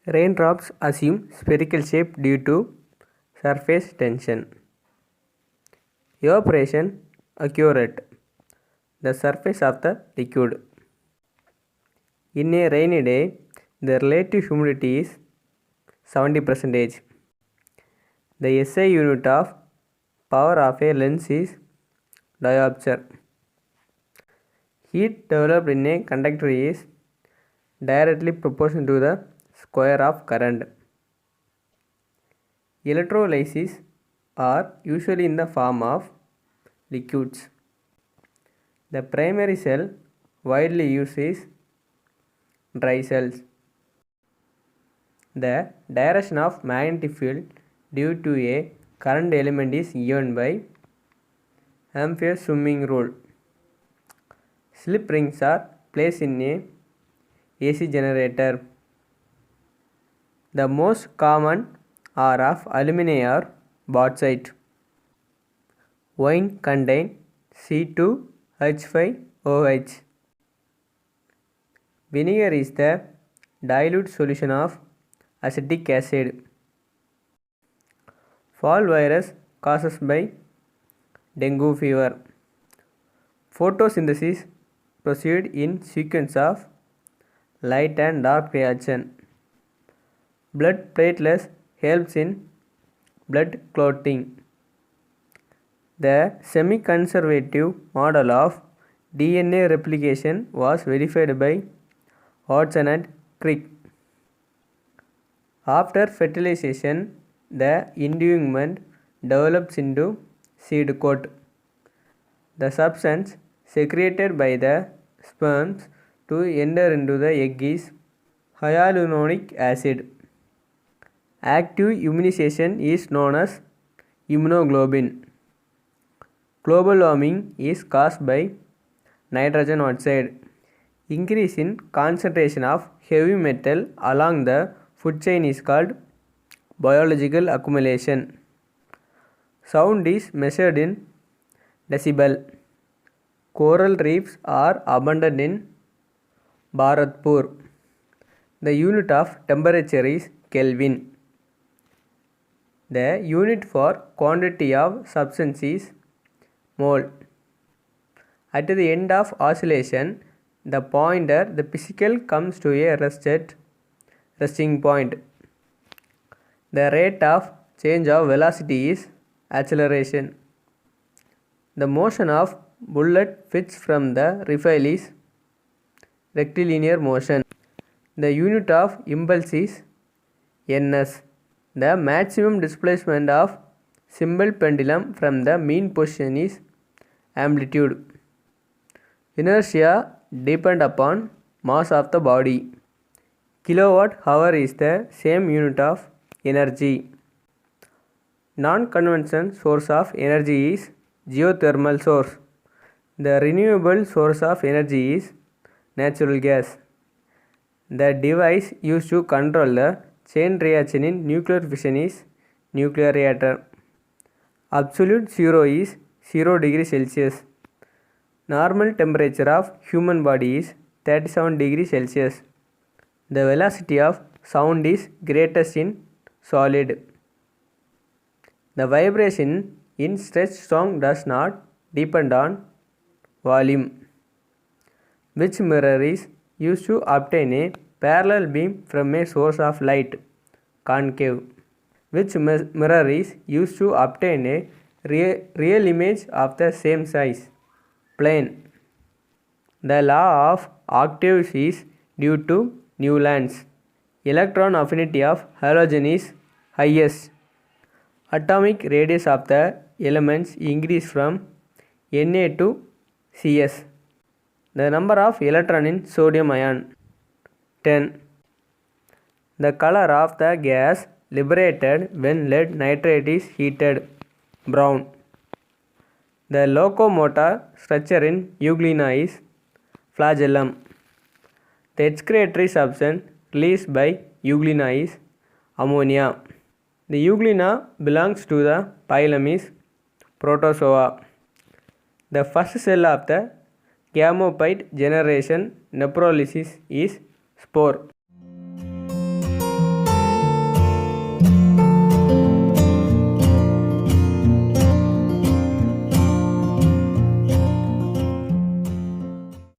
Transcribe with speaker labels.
Speaker 1: Raindrops assume spherical shape due to surface tension. Evaporation occurs at the surface of the liquid. In a rainy day, the relative humidity is 70%. The SI unit of power of a lens is diopter. Heat developed in a conductor is directly proportional to the square of current. Electrolysis are usually in the form of liquids. The primary cell widely used is dry cells. The direction of magnetic field due to a current element is given by Ampere's swimming rule. Slip rings are placed in a AC generator. The most common are of aluminum or bauxite. Wine contain C2H5OH. Vinegar is the dilute solution of acetic acid. Fall virus causes by dengue fever. Photosynthesis proceeds in sequence of light and dark reaction. Blood platelets helps in blood clotting. The semi-conservative model of DNA replication was verified by Hodgson and Crick. After fertilization, the indument develops into seed coat. The substance secreted by the sperms to enter into the egg is hyaluronic acid. Active immunization is known as immunoglobulin. Global warming is caused by nitrogen oxide. Increase in concentration of heavy metal along the food chain is called biological accumulation. Sound is measured in decibel. Coral reefs are abundant in Bharatpur. The unit of temperature is Kelvin. The unit for quantity of substance is mole. At the end of oscillation, the pointer, the physical, comes to a resting point. The rate of change of velocity is acceleration. The motion of bullet fits from the rifle is rectilinear motion. The unit of impulse is ns. The maximum displacement of simple pendulum from the mean position is amplitude. Inertia depends upon mass of the body. Kilowatt hour is the same unit of energy. Non-conventional source of energy is geothermal source. The renewable source of energy is natural gas. The device used to control the chain reaction in nuclear fission is nuclear reactor. Absolute zero is 0 degree Celsius. Normal temperature of human body is 37 degree Celsius. The velocity of sound is greatest in solid. The vibration in stretched song does not depend on volume. Which mirror is used to obtain a parallel beam from a source of light? Concave. Which mirror is used to obtain a real image of the same size? Plane. The law of octaves is due to Newlands. Electron affinity of halogen is highest. Atomic radius of the elements increase from Na to Cs. The number of electrons in sodium ion 10. The color of the gas liberated when lead nitrate is heated brown. The locomotor structure in Euglena is flagellum. The excretory substance released by Euglena is ammonia. The Euglena belongs to the phylum is Protozoa. The first cell of the Gametophyte generation necrolysis is spore.